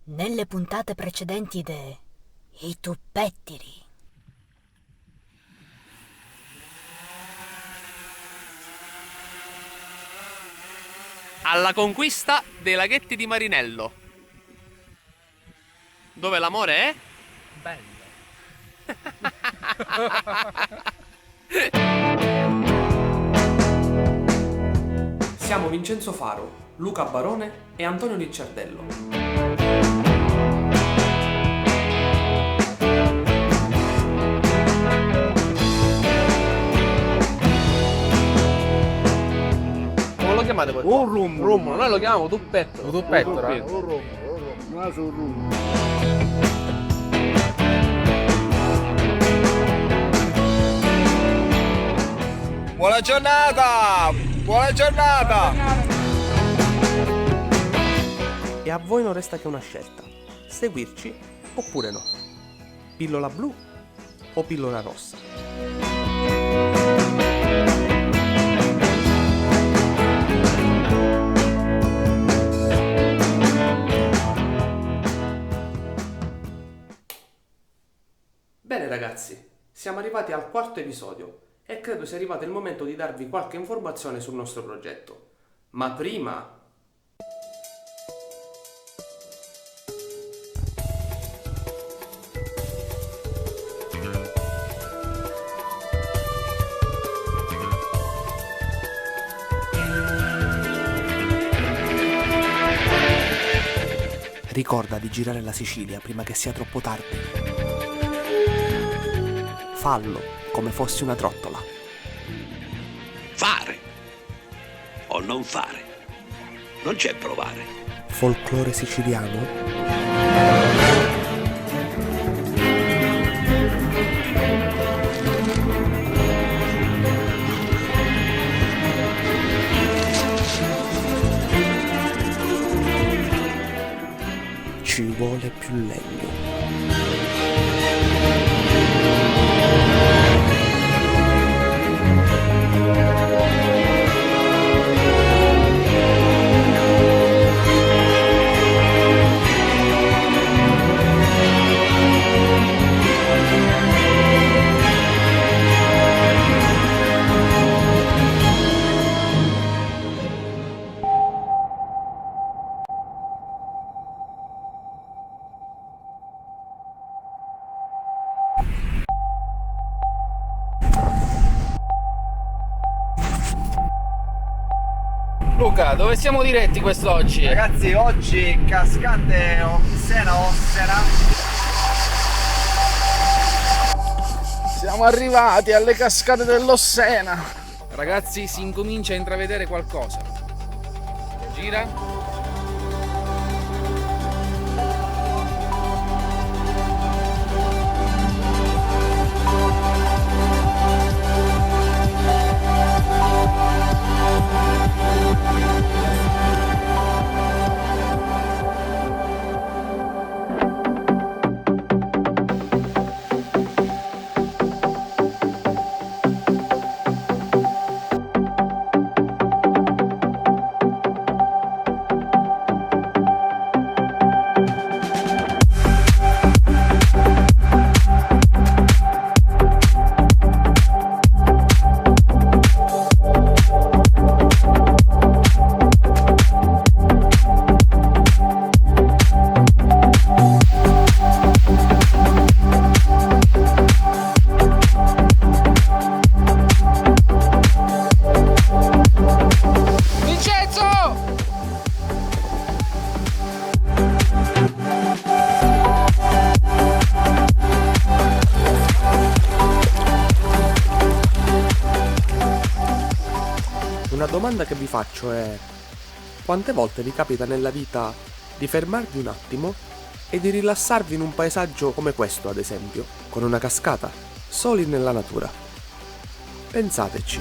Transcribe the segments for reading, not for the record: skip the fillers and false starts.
Nelle puntate precedenti I Tuppettiri. Alla conquista dei laghetti di Marinello, dove l'amore è bello. Siamo Vincenzo Faro, Luca Barone e Antonio Ricciardello. Come lo chiamate voi? Un rum. Noi lo chiamiamo tuppetto. Un tuppetto, Un rum. Naso un rum. Buona giornata! Buona giornata! E a voi non resta che una scelta: seguirci oppure no. Pillola blu o pillola rossa? Bene ragazzi, siamo arrivati al quarto episodio e credo sia arrivato il momento di darvi qualche informazione sul nostro progetto. Ma prima... Ricorda di girare la Sicilia prima che sia troppo tardi. Fallo come fossi una trottola. Fare o non fare, non c'è provare. Folklore siciliano? Ci vuole più legno. Luca, dove siamo diretti quest'oggi? Ragazzi, oggi cascate Ossena. Siamo arrivati alle cascate dell'Ossena. Ragazzi, si incomincia a intravedere qualcosa. Gira. Una domanda che vi faccio è: quante volte vi capita nella vita di fermarvi un attimo e di rilassarvi in un paesaggio come questo, ad esempio, con una cascata, soli nella natura? Pensateci.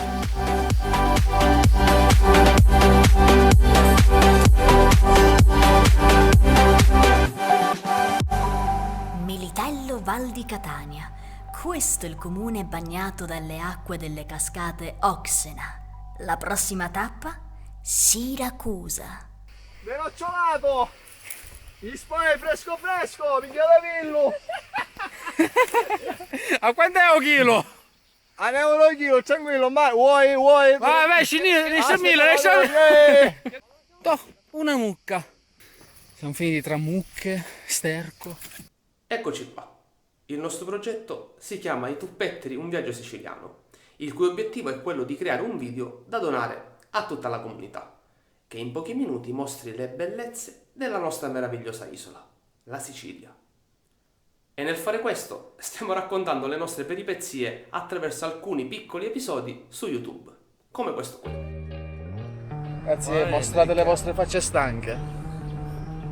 Militello Val di Catania. Questo è il comune bagnato dalle acque delle cascate Ossena. La prossima tappa? Siracusa. Denocciolato! Il spone fresco fresco, mi chiede Villo. A quanto è un chilo? A euro chilo, tranquillo, ma vuoi? Vai, riesce mille. Toh, una mucca. Siamo finiti tra mucche, sterco. Eccoci qua. Il nostro progetto si chiama I Tuppetteri, un viaggio siciliano, il cui obiettivo è quello di creare un video da donare a tutta la comunità, che in pochi minuti mostri le bellezze della nostra meravigliosa isola, la Sicilia. E nel fare questo stiamo raccontando le nostre peripezie attraverso alcuni piccoli episodi su YouTube, come questo qui. Grazie, mostrate le vostre facce stanche.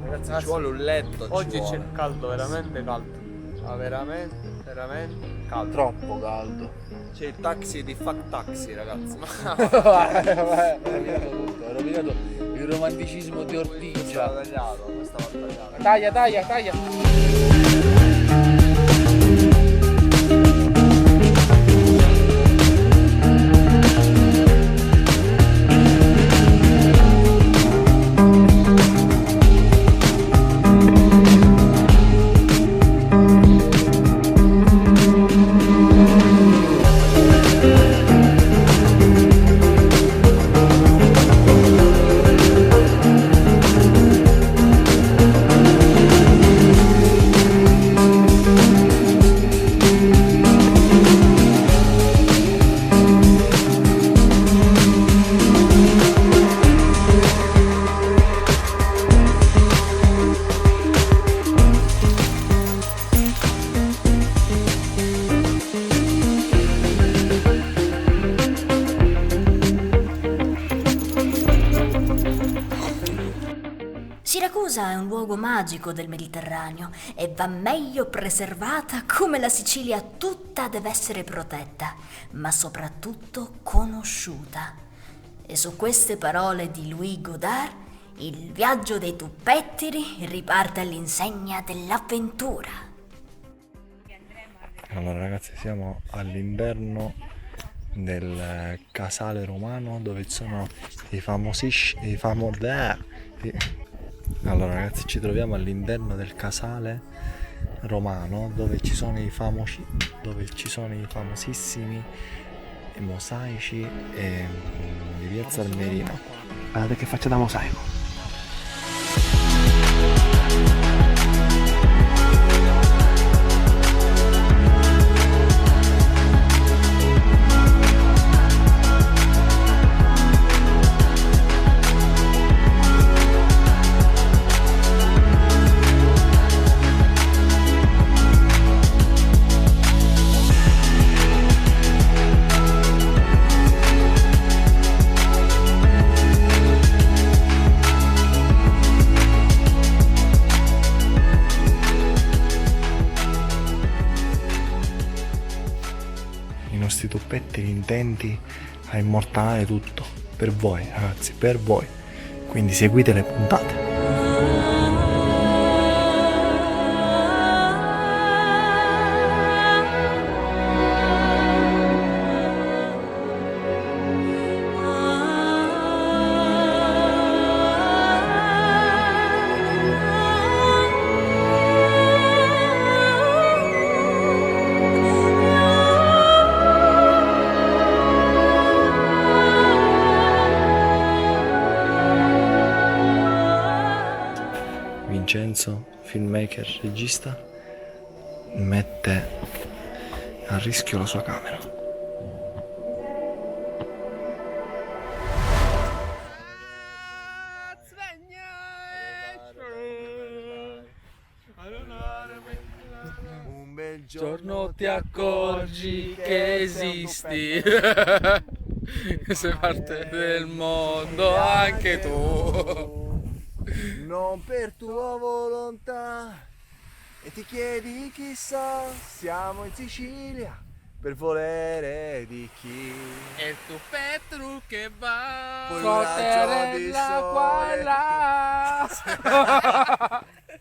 Ragazzi, ci vuole un letto. Oggi c'è caldo, veramente caldo. Ma veramente caldo. Troppo caldo. C'è il taxi di Fuck Taxi, ragazzi. Hai rovinato tutto, hai rovinato il romanticismo di Ortigia. Questa va tagliato. Taglia. Siracusa è un luogo magico del Mediterraneo e va meglio preservata come la Sicilia tutta deve essere protetta, ma soprattutto conosciuta. E su queste parole di Louis Godard, il viaggio dei Tuppetteri riparte all'insegna dell'avventura. Allora ragazzi, siamo all'interno del casale romano dove ci sono Allora ragazzi, ci troviamo all'interno del casale romano dove ci sono i famosissimi mosaici di Piazza Armerina. Guardate che faccia da mosaico. I nostri tuppetteri intenti a immortalare tutto per voi ragazzi, per voi, quindi seguite le puntate. Vincenzo, filmmaker, regista, mette a rischio la sua camera. Un bel Giorno ti accorgi che esisti. Sei parte del mondo anche tu. non per tua volontà, e ti chiedi chissà, siamo in Sicilia per volere di chi. E il tuppetru che va, Poi un raggio di trotterella qua e là.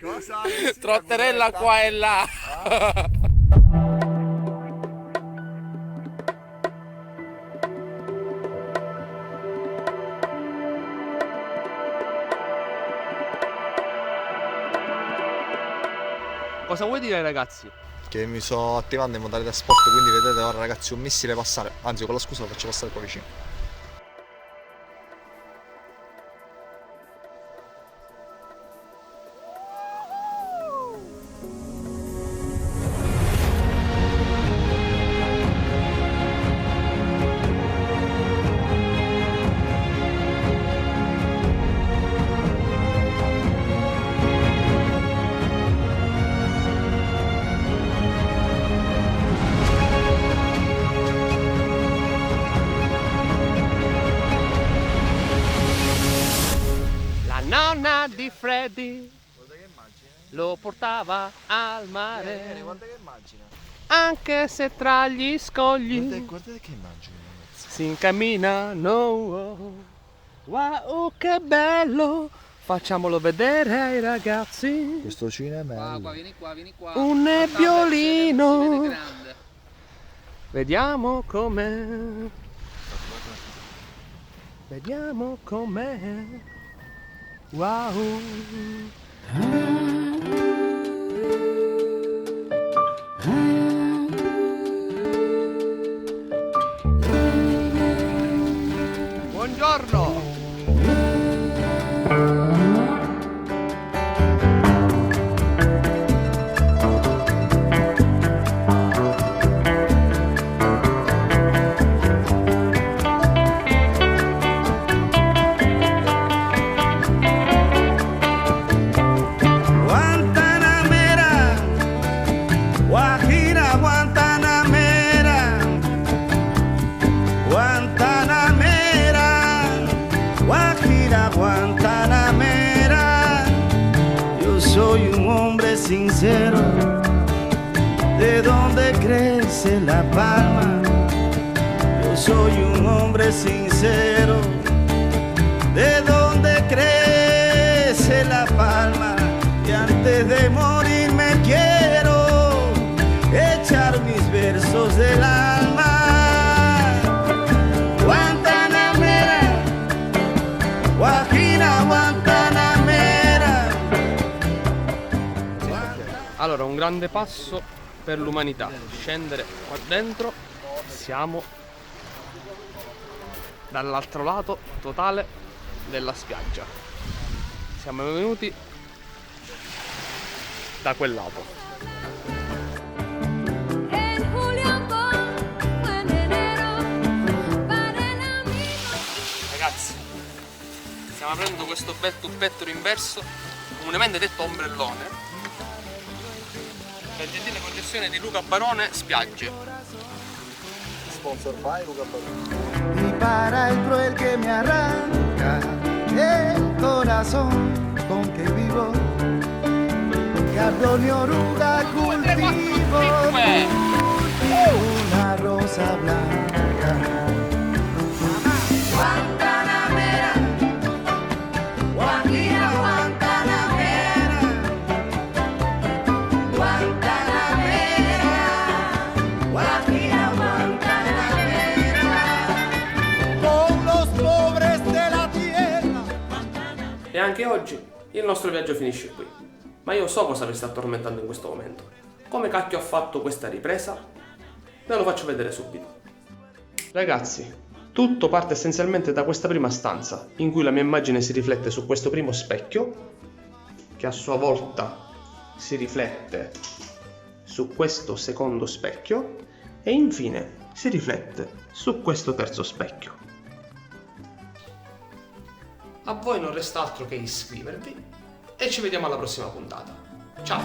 Cosa? Trotterella qua e là. cosa vuoi dire ai ragazzi? Che mi sto attivando in modalità sport, quindi vedete ora ragazzi un missile passare, anzi con la scusa lo faccio passare qua vicino. Nonna di Freddy lo portava al mare, Guarda che immagine. anche se tra gli scogli Guardate che immagine, ragazzi. si incamminano. Wow, che bello! Facciamolo vedere ai ragazzi. Questo cinema. Vieni qua. Un nebbiolino. Vediamo com'è. Vediamo com'è. Wow. Buongiorno. Guantanamera, yo soy un hombre sincero, de donde crece la palma. Yo soy un hombre sincero, de donde crece la palma. Y antes de morir me quiero echar mis versos del alma. Guajira, Guantanamera. Allora, un grande passo per l'umanità. Scendere qua dentro. Siamo dall'altro lato totale della spiaggia. Siamo venuti da quel lato. Ragazzi, stiamo aprendo questo bel tuppetto rinverso, comunemente detto ombrellone, per gentile concessione di Luca Barone Spiagge. Sponsor by Luca Barone. Y para el cruel que me arranca el corazón con que vivo, cardo mi oruga cultivo una rosa blanca. Guantanamera, Guajira, Guantanamera, Guantanamera, Guajira, Guantanamera, con los pobres de la tierra. E anche oggi il nostro viaggio finisce qui. Ma io so cosa vi sta tormentando in questo momento. Come cacchio ho fatto questa ripresa? Ve lo faccio vedere subito. Ragazzi, tutto parte essenzialmente da questa prima stanza, in cui la mia immagine si riflette su questo primo specchio, che a sua volta si riflette su questo secondo specchio, e infine si riflette su questo terzo specchio. A voi non resta altro che iscrivervi e ci vediamo alla prossima puntata. Ciao!